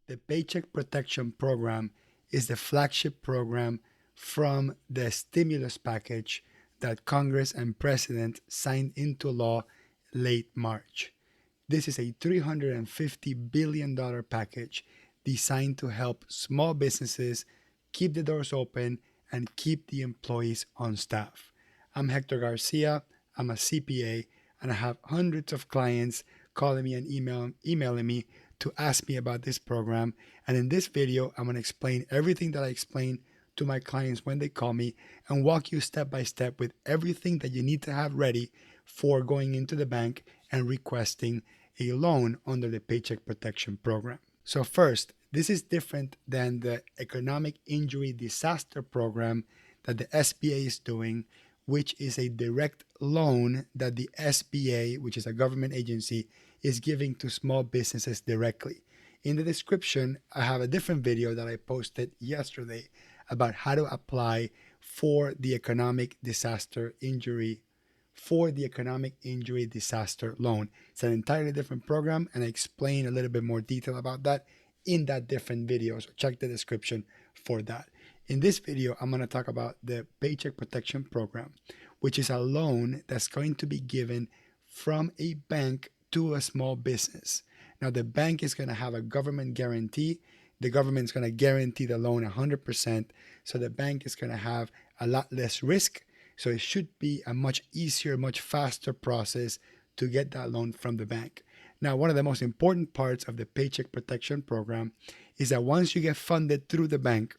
The Paycheck Protection Program is the flagship program from the stimulus package that Congress and President signed into law late March. This is a $350 billion package designed to help small businesses keep the doors open and keep the employees on staff. I'm Hector Garcia. I'm a CPA, and I have hundreds of clients calling me and emailing me to ask me about this program. And in this video, I'm going to explain everything that I explain to my clients when they call me and walk you step by step with everything that you need to have ready for going into the bank and requesting a loan under the Paycheck Protection Program. So first, this is different than the Economic Injury Disaster Program that the SBA is doing, which is a direct loan that the SBA, which is a government agency, is giving to small businesses directly. In the description, I have a different video that I posted yesterday about how to apply for the Economic Injury Disaster Loan. It's an entirely different program, and I explain a little bit more detail about that in that different video, so check the description for that. In this video, I'm going to talk about the Paycheck Protection Program, which is a loan that's going to be given from a bank to a small business. Now, the bank is going to have a government guarantee. The government is going to guarantee the loan 100%, so the bank is going to have a lot less risk. So it should be a much easier, much faster process to get that loan from the bank. Now, one of the most important parts of the Paycheck Protection Program is that once you get funded through the bank,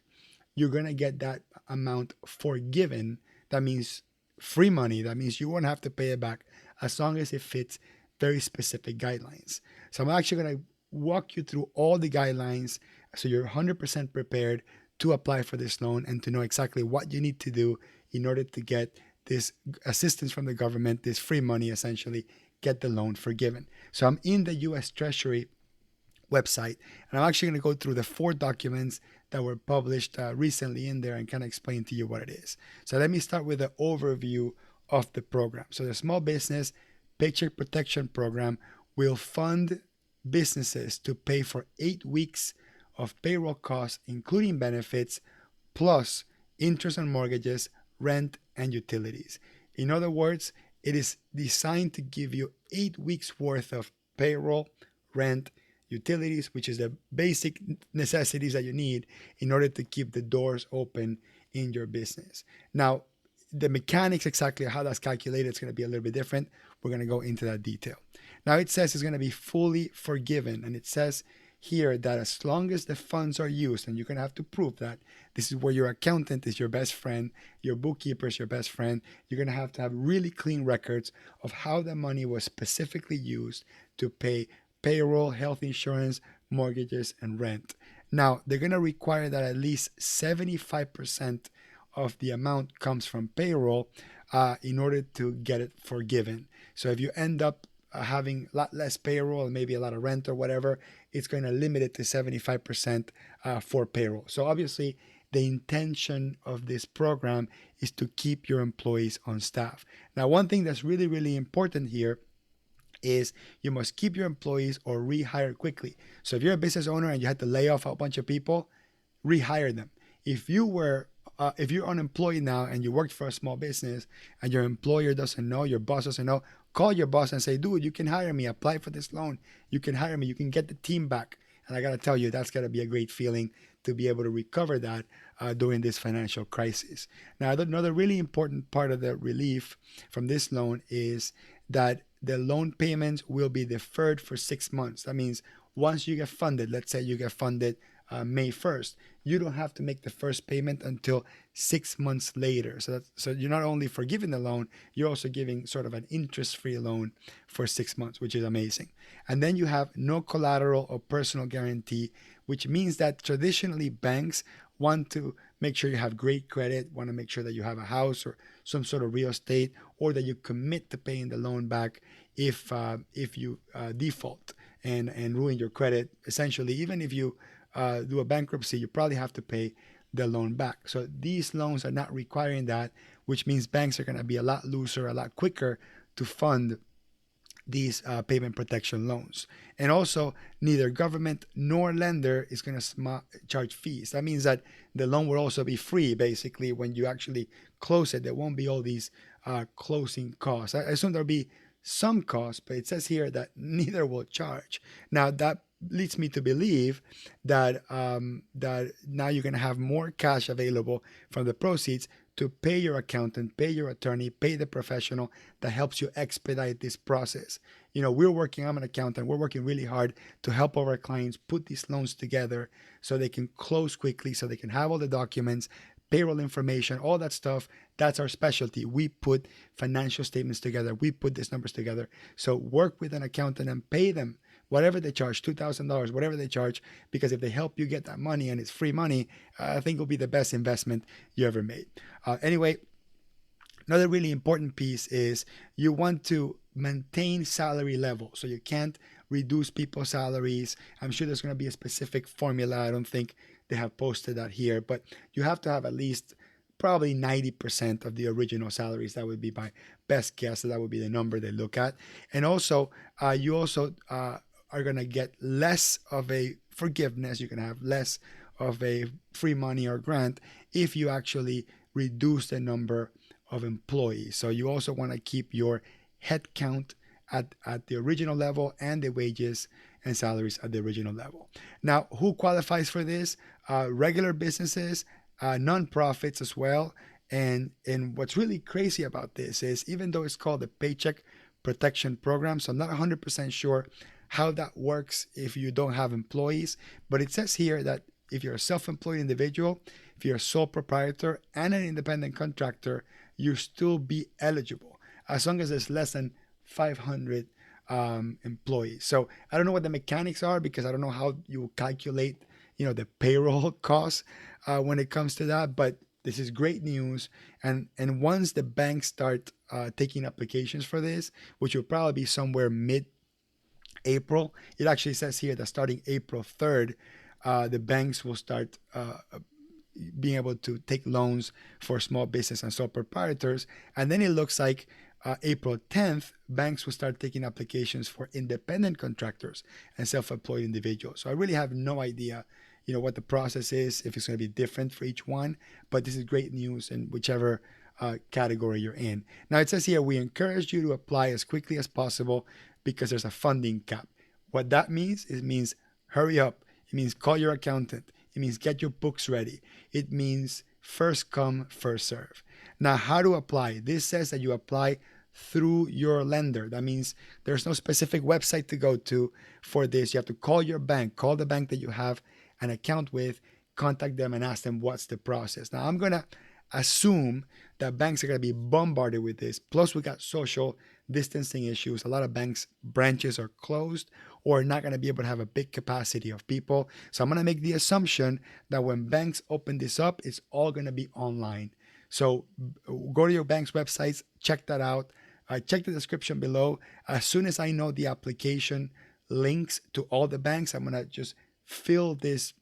you're going to get that amount forgiven. That means free money. That means you won't have to pay it back as long as it fits very specific guidelines. So I'm actually going to walk you through all the guidelines so you're 100% prepared to apply for this loan and to know exactly what you need to do in order to get this assistance from the government, this free money, essentially, get the loan forgiven. So I'm in the U.S. Treasury website, and I'm actually going to go through the 4 documents that were published recently in there and kind of explain to you what it is. So let me start with the overview of the program. So the Small Business Paycheck Protection Program will fund businesses to pay for 8 weeks of payroll costs, including benefits, plus interest on mortgages, rent, and utilities. In other words, it is designed to give you 8 weeks worth of payroll, rent, utilities, which is the basic necessities that you need in order to keep the doors open in your business. Now, the mechanics, exactly how that's calculated, it's going to be a little bit different. We're going to go into that detail. Now, it says it's going to be fully forgiven, and it says here that as long as the funds are used, and you're going to have to prove that, this is where your accountant is your best friend, your bookkeeper is your best friend. You're going to have really clean records of how the money was specifically used to pay payroll, health insurance, mortgages, and rent. Now, they're going to require that at least 75% of the amount comes from payroll in order to get it forgiven. So if you end up having a lot less payroll and maybe a lot of rent or whatever, it's going to limit it to 75% for payroll. So obviously, the intention of this program is to keep your employees on staff. Now, one thing that's really, really important here is you must keep your employees or rehire quickly. So if you're a business owner and you had to lay off a bunch of people, rehire them. If you're unemployed now and you worked for a small business and your employer doesn't know, your boss doesn't know, call your boss and say, dude, you can hire me, apply for this loan. You can hire me, you can get the team back. And I got to tell you, that's got to be a great feeling to be able to recover that during this financial crisis. Now, another really important part of the relief from this loan is that the loan payments will be deferred for 6 months. That means once you get funded, let's say you get funded May 1st, you don't have to make the first payment until 6 months later. So you're not only forgiving the loan, you're also giving sort of an interest-free loan for 6 months, which is amazing. And then you have no collateral or personal guarantee, which means that traditionally banks want to make sure you have great credit, want to make sure that you have a house or some sort of real estate, or that you commit to paying the loan back if you default and ruin your credit. Essentially, even if you do a bankruptcy, you probably have to pay the loan back. So these loans are not requiring that, which means banks are going to be a lot looser, a lot quicker to fund these payment protection loans. And also, neither government nor lender is going to charge fees. That means that the loan will also be free, basically, when you actually close it. There won't be all these closing costs. I assume there'll be some costs, but it says here that neither will charge. Now, that leads me to believe that that now you're going to have more cash available from the proceeds to pay your accountant, pay your attorney, pay the professional that helps you expedite this process. You know, I'm an accountant, we're working really hard to help our clients put these loans together so they can close quickly, so they can have all the documents, payroll information, all that stuff. That's our specialty. We put financial statements together. We put these numbers together. So work with an accountant and pay them whatever they charge, $2,000, whatever they charge, because if they help you get that money and it's free money, I think it'll be the best investment you ever made. Anyway, another really important piece is you want to maintain salary level. So you can't reduce people's salaries. I'm sure there's going to be a specific formula. I don't think they have posted that here, but you have to have at least probably 90% of the original salaries. That would be my best guess. That would be the number they look at. And also, you also are going to get less of a forgiveness. You can have less of a free money or grant if you actually reduce the number of employees. So you also want to keep your head count at the original level and the wages and salaries at the original level. Now, who qualifies for this? Regular businesses, nonprofits as well. And what's really crazy about this is, even though it's called the Paycheck Protection Program, so I'm not 100% sure how that works if you don't have employees, but it says here that if you're a self-employed individual, if you're a sole proprietor and an independent contractor, you still be eligible as long as there's less than 500 employees. So I don't know what the mechanics are, because I don't know how you calculate, the payroll costs when it comes to that. But this is great news. And once the banks start taking applications for this, which will probably be somewhere mid-April, it actually says here that starting April 3rd, the banks will start being able to take loans for small business and sole proprietors. And then it looks like April 10th, banks will start taking applications for independent contractors and self-employed individuals. So I really have no idea, what the process is, if it's going to be different for each one. But this is great news in whichever category you're in. Now it says here, we encourage you to apply as quickly as possible because there's a funding cap. What that means, it means hurry up. It means call your accountant. It means get your books ready. It means first come, first serve. Now, how to apply? This says that you apply through your lender. That means there's no specific website to go to for this. You have to call your bank, call the bank that you have an account with, contact them and ask them what's the process. Now, I'm going to assume that banks are going to be bombarded with this. Plus, we got social distancing issues. A lot of banks' branches are closed or not going to be able to have a big capacity of people. So I'm going to make the assumption that when banks open this up, it's all going to be online. So go to your bank's websites, check that out. Check the description below. As soon as I know the application links to all the banks, I'm going to just fill this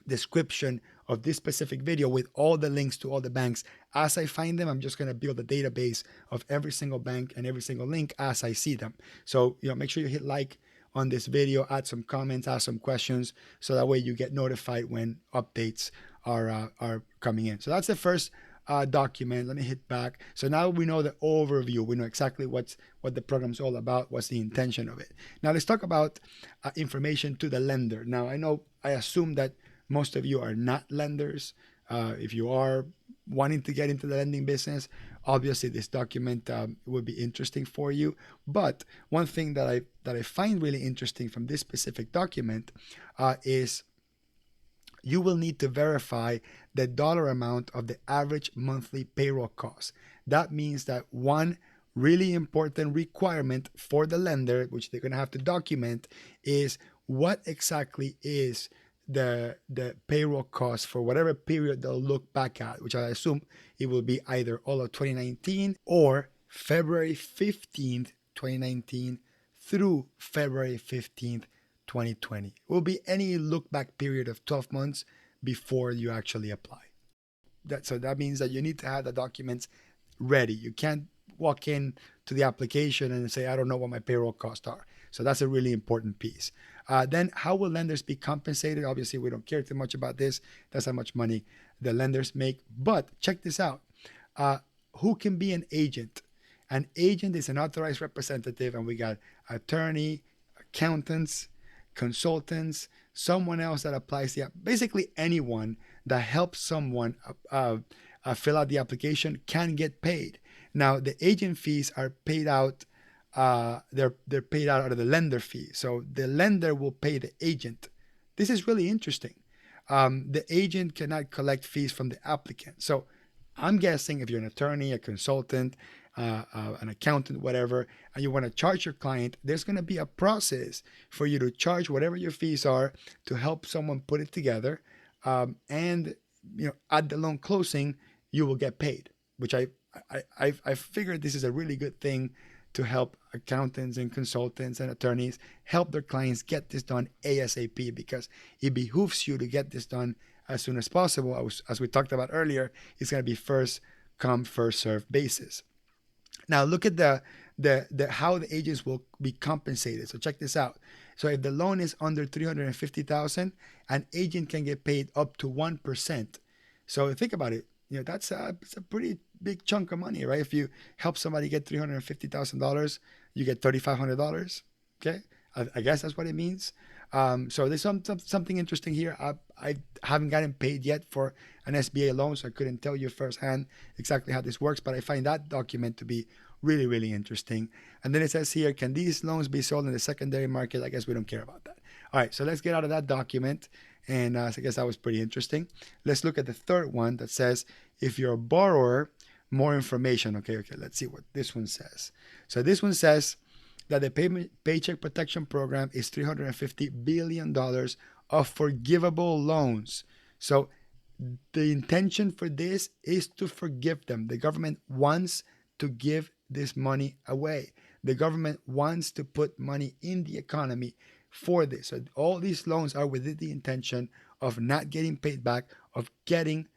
description of this specific video with all the links to all the banks. As I find them, I'm just going to build a database of every single bank and every single link as I see them. So, make sure you hit like on this video, add some comments, ask some questions, so that way you get notified when updates are coming in. So that's the first document. Let me hit back. So now we know the overview. We know exactly what the program's all about, what's the intention of it. Now let's talk about information to the lender. Now I assume that most of you are not lenders. If you are wanting to get into the lending business, obviously this document would be interesting for you. But one thing that I find really interesting from this specific document is you will need to verify the dollar amount of the average monthly payroll cost. That means that one really important requirement for the lender, which they're going to have to document, is what exactly is the payroll cost for whatever period they'll look back at, which I assume it will be either all of 2019 or February 15th, 2019 through February 15th, 2020. It will be any look back period of 12 months before you actually apply. So that means that you need to have the documents ready. You can't walk in to the application and say, I don't know what my payroll costs are. So that's a really important piece. Then how will lenders be compensated? Obviously, we don't care too much about this. That's how much money the lenders make. But check this out. Who can be an agent? An agent is an authorized representative, and we got attorney, accountants, consultants, someone else that applies the basically anyone that helps someone fill out the application can get paid. Now the agent fees are paid out. They're paid out of the lender fee. So the lender will pay the agent. This is really interesting. The agent cannot collect fees from the applicant. So I'm guessing if you're an attorney, a consultant, an accountant, whatever, and you want to charge your client, there's going to be a process for you to charge whatever your fees are to help someone put it together. And at the loan closing, you will get paid, which I figured this is a really good thing to help accountants and consultants and attorneys help their clients get this done ASAP, because it behooves you to get this done as soon as possible. As we talked about earlier, it's going to be first come, first serve basis. Now look at the how the agents will be compensated. So check this out. So if the loan is under $350,000, an agent can get paid up to 1%. So think about it. It's a pretty big chunk of money, right? If you help somebody get $350,000, you get $3,500. Okay, I guess that's what it means. So there's something interesting here. I haven't gotten paid yet for an SBA loan, so I couldn't tell you firsthand exactly how this works, but I find that document to be really, really interesting. And then it says here, can these loans be sold in the secondary market? I guess we don't care about that. All right, so let's get out of that document. And I guess that was pretty interesting. Let's look at the third one that says, if you're a borrower, more information. Okay, let's see what this one says. So this one says that the Paycheck Protection Program is $350 billion of forgivable loans. So the intention for this is to forgive them. The government wants to give this money away. The government wants to put money in the economy for this. So all these loans are with the intention of not getting paid back, of getting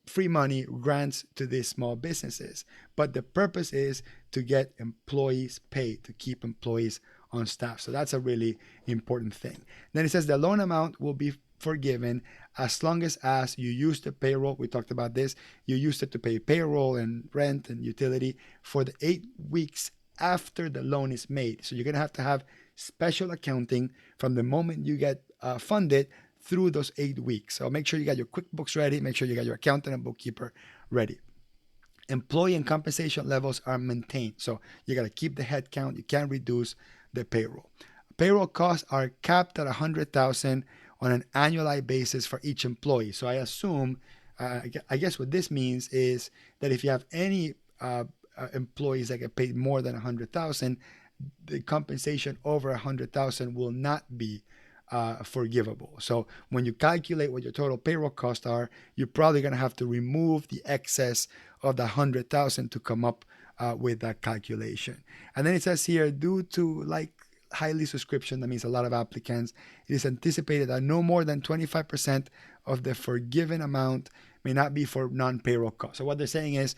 free money, grants to these small businesses. But the purpose is to get employees paid, to keep employees on staff. So that's a really important thing. Then it says the loan amount will be forgiven as long as you use the payroll. We talked about this. You used it to pay payroll and rent and utility for the 8 weeks after the loan is made. So you're going to have special accounting from the moment you get funded through those 8 weeks. So make sure you got your QuickBooks ready. Make sure you got your accountant and bookkeeper ready. Employee and compensation levels are maintained. So you got to keep the head count. You can't reduce the payroll. Payroll costs are capped at $100,000 on an annualized basis for each employee. So I assume, I guess what this means is that if you have any employees that get paid more than $100,000, the compensation over $100,000 will not be forgivable. So when you calculate what your total payroll costs are, you're probably going to have to remove the excess of the $100,000 to come up with that calculation. And then it says here, due to highly subscription, that means a lot of applicants, it is anticipated that no more than 25% of the forgiven amount may not be for non-payroll costs. So what they're saying is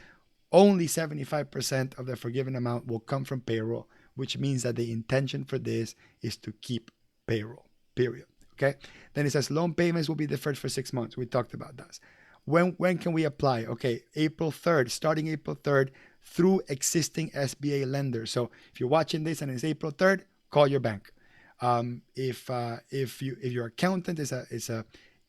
only 75% of the forgiven amount will come from payroll, which means that the intention for this is to keep payroll, period. Okay. Then it says loan payments will be deferred for 6 months. We talked about that. When can we apply? Okay, April 3rd, starting April 3rd through existing SBA lenders. So if you're watching this and it's April 3rd, call your bank. If your accountant is a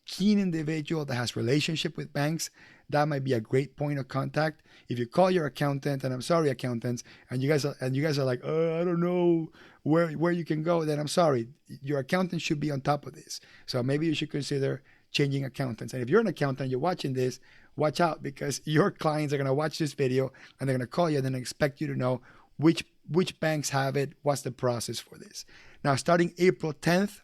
keen individual that has relationship with banks, that might be a great point of contact. If you call your accountant, and I'm sorry, accountants, and you guys are like, I don't know where you can go, then I'm sorry. Your accountant should be on top of this. So maybe you should consider changing accountants. And if you're an accountant, you're watching this, watch out, because your clients are going to watch this video and they're going to call you and then expect you to know which banks have it, what's the process for this. Now, starting April 10th,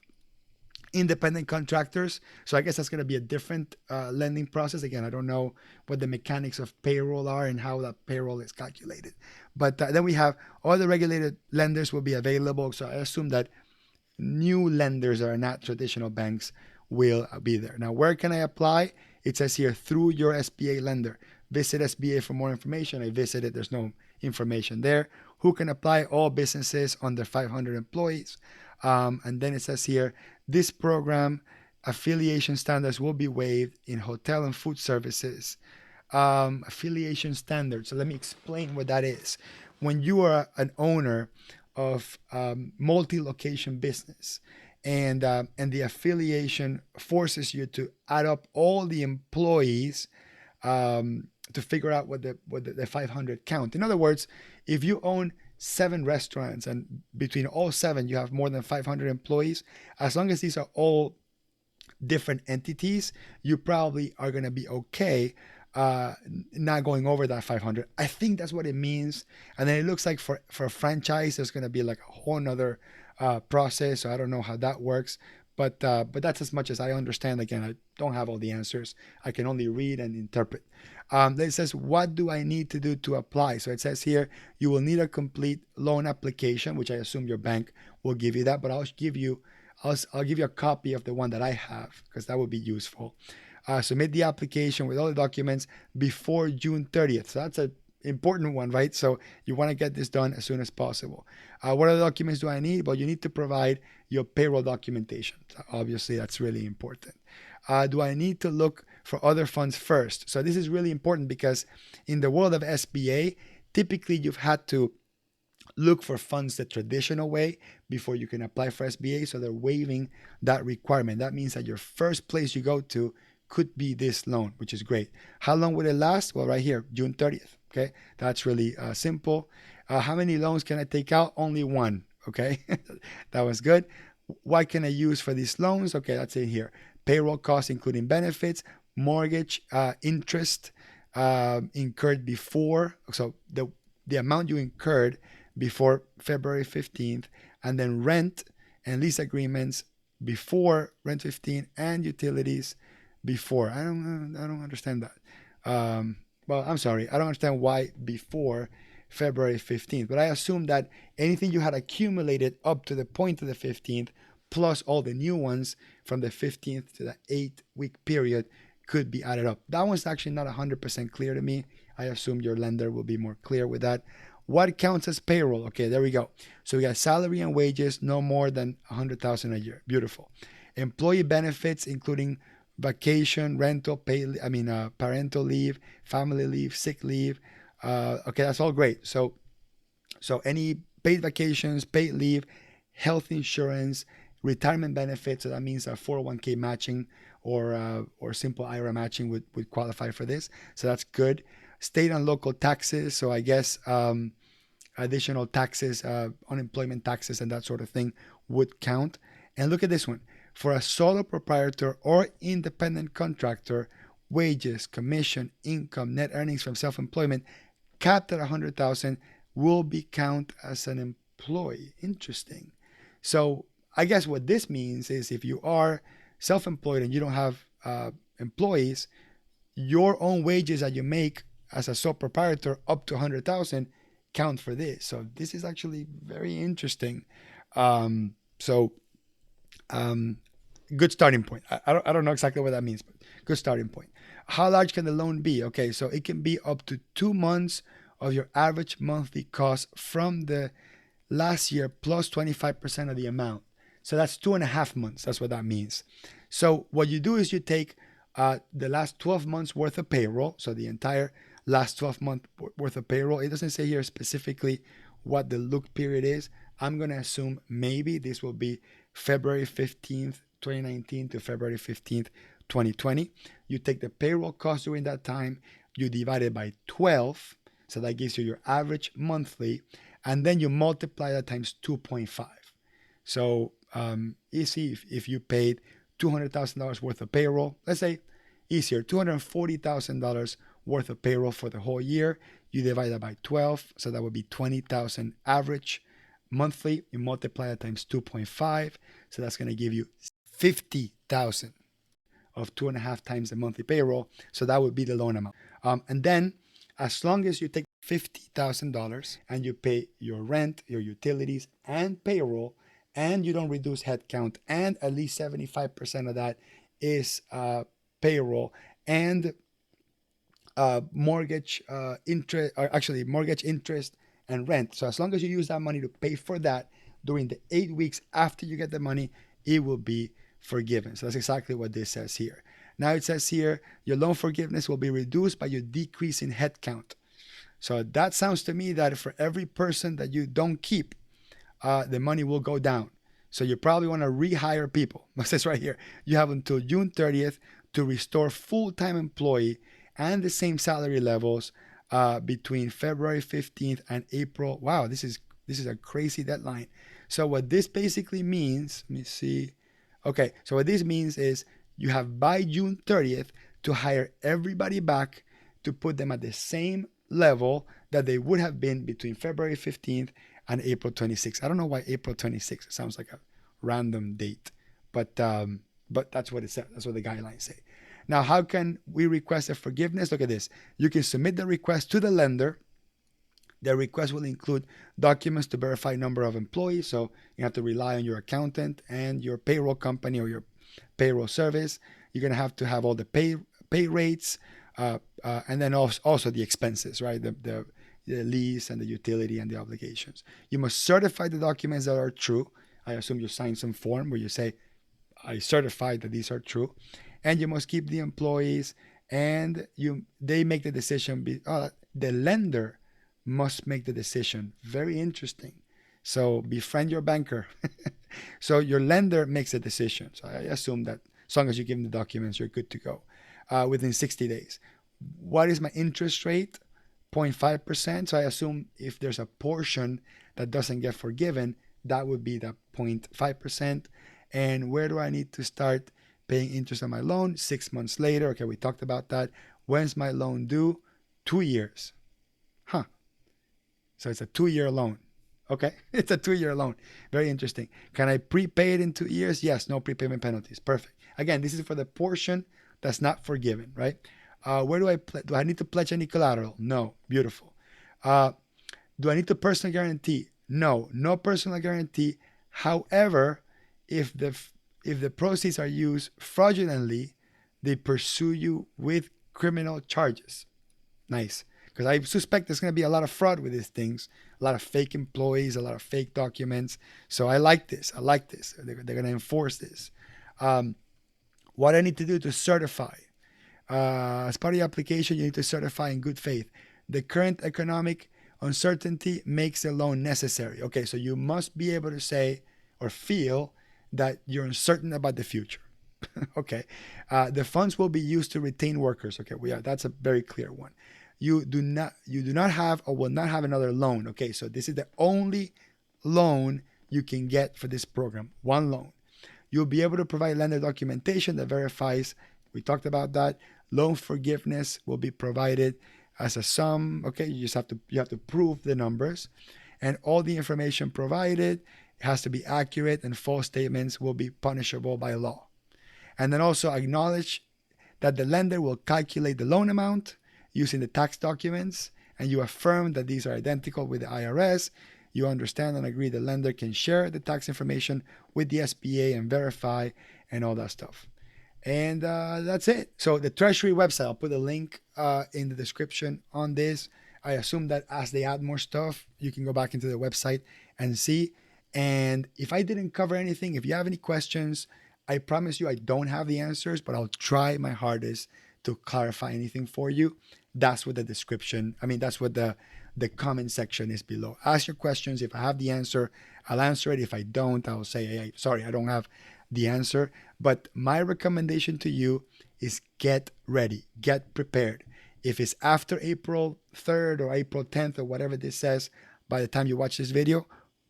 independent contractors. So I guess that's going to be a different lending process. Again, I don't know what the mechanics of payroll are and how that payroll is calculated. But then we have all the regulated lenders will be available. So I assume that new lenders that are not traditional banks will be there. Now, where can I apply? It says here, through your SBA lender. Visit SBA for more information. I visited, there's no information there. Who can apply? All businesses under 500 employees. And then it says here, this program affiliation standards will be waived in hotel and food services. Affiliation standards. So let me explain what that is. When you are an owner of multi-location business, and the affiliation forces you to add up all the employees to figure out what the 500 count. In other words, if you own 7 restaurants and between all 7 you have more than 500 employees, as long as these are all different entities, you probably are going to be okay not going over that 500. I think that's what it means. And then it looks like for a franchise, there's going to be like a whole nother process. So I don't know how that works. But that's as much as I understand. Again, I don't have all the answers. I can only read and interpret. It says, what do I need to do to apply? So it says here, you will need a complete loan application, which I assume your bank will give you that. But I'll give you a copy of the one that I have, because that would be useful. Submit the application with all the documents before June 30th. So that's an important one, right? So you want to get this done as soon as possible. What other documents do I need? Well, you need to provide your payroll documentation. Obviously, that's really important. Do I need to look for other funds first? So this is really important because in the world of SBA, typically you've had to look for funds the traditional way before you can apply for SBA. So they're waiving that requirement. That means that your first place you go to could be this loan, which is great. How long will it last? Well, right here, June 30th. Okay, that's really simple. How many loans can I take out? Only one. Okay, that was good. What can I use for these loans? Okay, that's it here. Payroll costs, including benefits, mortgage, interest incurred before. So the amount you incurred before February 15th, and then rent and lease agreements before rent 15, and utilities before. I don't understand that. Well, I'm sorry. I don't understand why before February 15th, but I assume that anything you had accumulated up to the point of the 15th, plus all the new ones from the 15th to the 8-week period, could be added up. That one's actually not 100% clear to me. I assume your lender will be more clear with that. What counts as payroll? Okay, there we go. So we got salary and wages, no more than $100,000 a year. Beautiful. Employee benefits, including vacation, rental, parental leave, family leave, sick leave. Okay, that's all great. So any paid vacations, paid leave, health insurance, retirement benefits. So that means a 401k matching or simple IRA matching would qualify for this. So that's good. State and local taxes. So I guess additional taxes, unemployment taxes, and that sort of thing would count. And look at this one. For a solo proprietor or independent contractor, wages, commission, income, net earnings from self-employment capped at $100,000 will be counted as an employee. Interesting. So I guess what this means is if you are self-employed and you don't have employees, your own wages that you make as a sole proprietor up to $100,000 count for this. So this is actually very interesting. Good starting point. I don't know exactly what that means, but good starting point. How large can the loan be? Okay, so it can be up to 2 months of your average monthly cost from the last year plus 25% of the amount. So that's 2.5 months. That's what that means. So what you do is you take the last 12 months worth of payroll. So the entire last 12 month worth of payroll. It doesn't say here specifically what the look period is. I'm going to assume maybe this will be February 15th, 2019 to February 15th, 2020. You take the payroll cost during that time, you divide it by 12. So that gives you your average monthly. And then you multiply that times 2.5. So easy, if you paid $200,000 worth of payroll, let's say easier, $240,000 worth of payroll for the whole year, you divide that by 12. So that would be $20,000 average monthly. You multiply that times 2.5. So that's going to give you $50,000 of 2.5 times the monthly payroll. So that would be the loan amount. And then as long as you take $50,000 and you pay your rent, your utilities, and payroll, and you don't reduce headcount, and at least 75% of that is payroll, and mortgage interest, or actually mortgage interest and rent. So as long as you use that money to pay for that during the 8 weeks after you get the money, it will be forgiven. So that's exactly what this says here. Now it says here, your loan forgiveness will be reduced by your decrease in headcount. So that sounds to me that for every person that you don't keep, the money will go down. So you probably want to rehire people. It says right here, you have until June 30th to restore full-time employee and the same salary levels between February 15th and April. Wow, this is a crazy deadline. So what this basically means, let me see. Okay, so what this means is you have by June 30th to hire everybody back to put them at the same level that they would have been between February 15th and April 26th. I don't know why April 26th. It sounds like a random date, but that's what it says. That's what the guidelines say. Now, how can we request a forgiveness? Look at this. You can submit the request to the lender. The request will include documents to verify number of employees. So you have to rely on your accountant and your payroll company or your payroll service. You're going to have all the pay rates, and then also the expenses, right? The lease and the utility and the obligations. You must certify the documents that are true. I assume you sign some form where you say, I certify that these are true. And you must keep the employees, and they make the decision. The lender must make the decision. Very interesting. So befriend your banker. So your lender makes a decision. So I assume that as long as you give them the documents, you're good to go within 60 days. What is my interest rate? 0.5%. So I assume if there's a portion that doesn't get forgiven, that would be the 0.5%. And where do I need to start paying interest on my loan? 6 months later. Okay, we talked about that. When's my loan due? 2 years. Huh. So it's a 2-year loan. Okay, it's a 2-year loan. Very interesting. Can I prepay it in 2 years? Yes, no prepayment penalties. Perfect. Again, this is for the portion that's not forgiven, right? Where do I need to pledge any collateral? No. Beautiful. Do I need to personal guarantee? No, no personal guarantee. However, if the proceeds are used fraudulently, they pursue you with criminal charges. Nice. Because I suspect there's going to be a lot of fraud with these things, a lot of fake employees, a lot of fake documents. So I like this. They're going to enforce this. What I need to do to certify. As part of the application, you need to certify in good faith. The current economic uncertainty makes a loan necessary. Okay, so you must be able to say or feel that you're uncertain about the future. Okay, the funds will be used to retain workers. Okay, that's a very clear one. You do not have or will not have another loan. Okay, so this is the only loan you can get for this program. One loan. You'll be able to provide lender documentation that verifies. We talked about that. Loan forgiveness will be provided as a sum. Okay, you have to prove the numbers, and all the information provided has to be accurate, and false statements will be punishable by law. And then also acknowledge that the lender will calculate the loan amount using the tax documents, and you affirm that these are identical with the IRS. You understand and agree the lender can share the tax information with the SBA and verify and all that stuff. And that's it. So the Treasury website, I'll put a link in the description on this. I assume that as they add more stuff, you can go back into the website and see. And if I didn't cover anything, if you have any questions, I promise you I don't have the answers, but I'll try my hardest to clarify anything for you. That's what the description, that's what the comment section is below. Ask your questions. If I have the answer, I'll answer it. If I don't, I'll say, hey, sorry, I don't have the answer. But my recommendation to you is get ready, get prepared. If it's after April 3rd or April 10th or whatever this says, by the time you watch this video,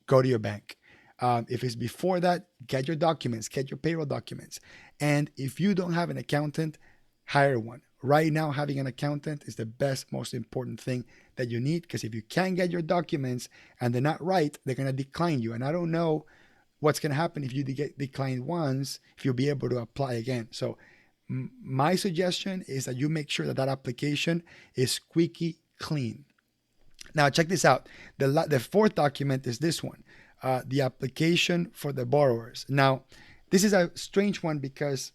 go to your bank. If it's before that, get your documents, get your payroll documents. And if you don't have an accountant, hire one. Right now, having an accountant is the best, most important thing that you need, because if you can't get your documents and they're not right, they're going to decline you. And I don't know what's going to happen if you get declined once, if you'll be able to apply again. So my suggestion is that you make sure that application is squeaky clean. Now, check this out. The fourth document is this one, the application for the borrowers. Now, this is a strange one because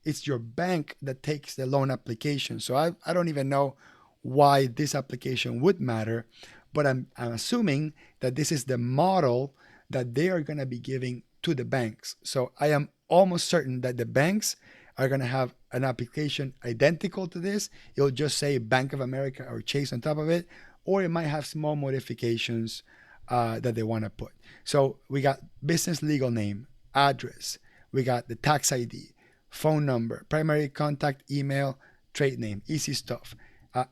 it's your bank that takes the loan application. So I don't even know why this application would matter, but I'm assuming that this is the model that they are going to be giving to the banks. So I am almost certain that the banks are going to have an application identical to this. It'll just say Bank of America or Chase on top of it, or it might have small modifications that they want to put. So we got business legal name, address, we got the tax ID, phone number, primary contact, email, trade name, easy stuff.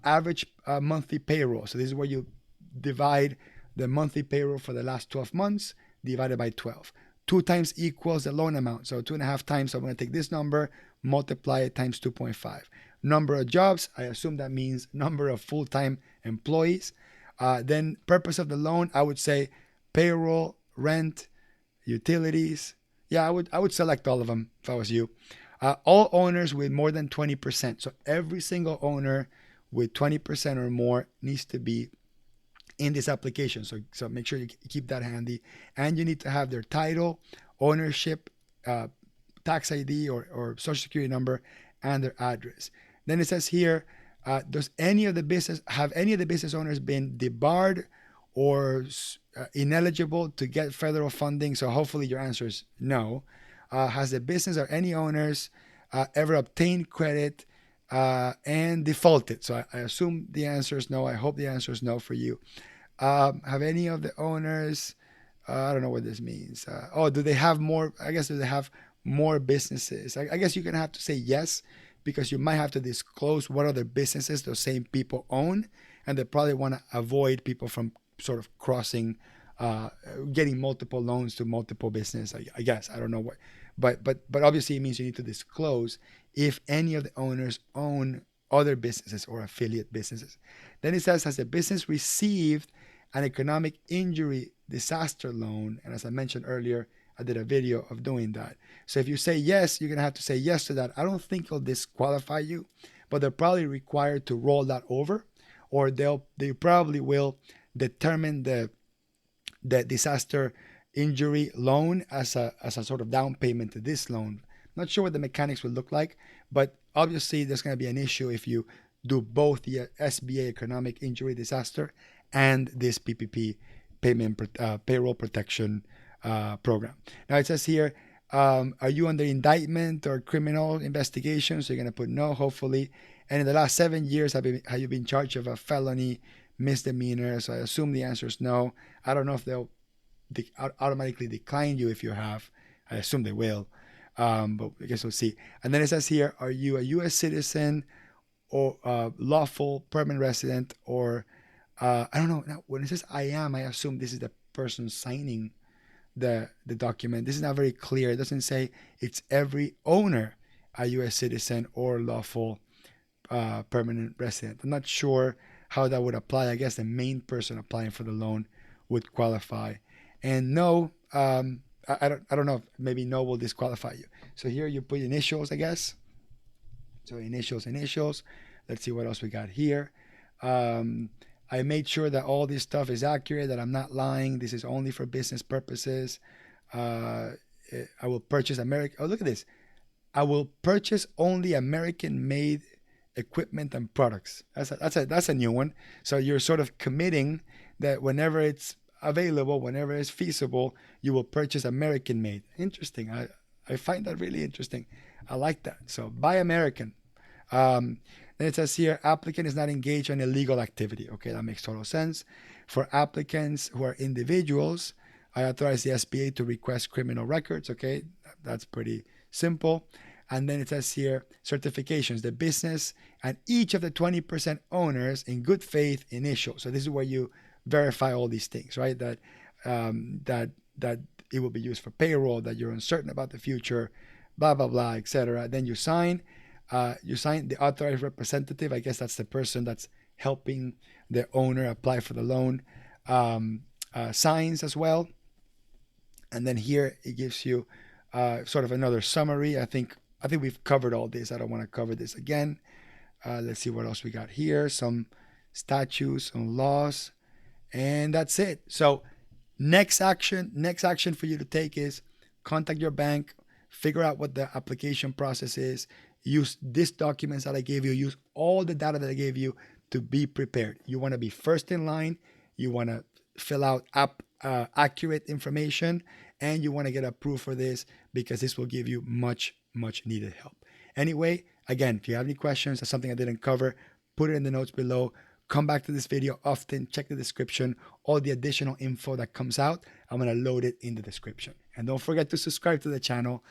Average monthly payroll. So this is where you divide the monthly payroll for the last 12 months divided by 12. 2 times equals the loan amount. So 2.5 times, I'm going to take this number, multiply it times 2.5. Number of jobs, I assume that means number of full-time employees. Then purpose of the loan, I would say payroll, rent, utilities. Yeah, I would select all of them if I was you. All owners with more than 20%. So every single owner with 20% or more needs to be in this application. So make sure you keep that handy. And you need to have their title, ownership, tax ID or social security number, and their address. Then it says here, have any of the business owners been debarred or ineligible to get federal funding? So hopefully your answer is no. Has the business or any owners ever obtained credit and defaulted? So I assume the answer is no. I hope the answer is no for you. Have any of the owners, I don't know what this means. Do they have more? I guess do they have more businesses? I guess you're going to have to say yes, because you might have to disclose what other businesses those same people own. And they probably want to avoid people from sort of crossing, getting multiple loans to multiple business. I guess, I don't know what. But obviously it means you need to disclose if any of the owners own other businesses or affiliate businesses. Then it says, has the business received an economic injury disaster loan? And as I mentioned earlier, I did a video of doing that. So if you say yes, you're going to have to say yes to that. I don't think it'll disqualify you, but they're probably required to roll that over, or they probably will determine the disaster injury loan as a sort of down payment to this loan. Not sure what the mechanics will look like, but obviously there's going to be an issue if you do both the SBA economic injury disaster and this PPP payroll protection program. Now it says here, are you under indictment or criminal investigation? So you're going to put no, hopefully. And in the last 7 years, have you been charged of a felony, misdemeanor? So I assume the answer is no. I don't know if they'll automatically decline you if you have. I assume they will, but I guess we'll see. And then it says here, are you a U.S. citizen or lawful permanent resident, or I don't know. Now, when it says I am, I assume this is the person signing the document. This is not very clear. It doesn't say it's every owner a U.S. citizen or lawful permanent resident. I'm not sure how that would apply. I guess the main person applying for the loan would qualify. And no, I don't know if maybe no will disqualify you. So here you put initials, I guess. So initials. Let's see what else we got here. I made sure that all this stuff is accurate, that I'm not lying. This is only for business purposes. I will purchase American. Oh, look at this. I will purchase only American-made equipment and products. That's a new one. So you're sort of committing that whenever it's available, whenever it's feasible, you will purchase American-made. Interesting. I find that really interesting. I like that. So buy American. Then it says here, applicant is not engaged in illegal activity. Okay, that makes total sense. For applicants who are individuals, I authorize the SBA to request criminal records. Okay, that's pretty simple. And then it says here, certifications, the business and each of the 20% owners in good faith initial. So this is where you verify all these things, right? That it will be used for payroll, that you're uncertain about the future, blah, blah, blah, etc. Then you sign the authorized representative. I guess that's the person that's helping the owner apply for the loan, signs as well. And then here it gives you sort of another summary. I think we've covered all this. I don't want to cover this again. Let's see what else we got here. Some statutes, some laws, and that's it. So next action for you to take is contact your bank, figure out what the application process is, use these documents that I gave you, use all the data that I gave you to be prepared. You want to be first in line. You want to fill out accurate information, and you want to get approved for this because this will give you much needed help. Anyway, again, if you have any questions or something I didn't cover, put it in the notes below. Come back to this video often. Check the description. All the additional info that comes out, I'm going to load it in the description. And don't forget to subscribe to the channel.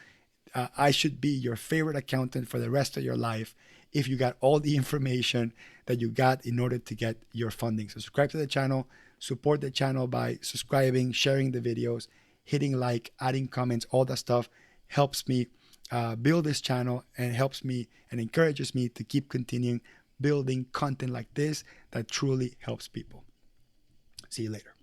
I should be your favorite accountant for the rest of your life if you got all the information that you got in order to get your funding. So subscribe to the channel, support the channel by subscribing, sharing the videos, hitting like, adding comments. All that stuff helps me build this channel and helps me and encourages me to keep continuing building content like this that truly helps people. See you later.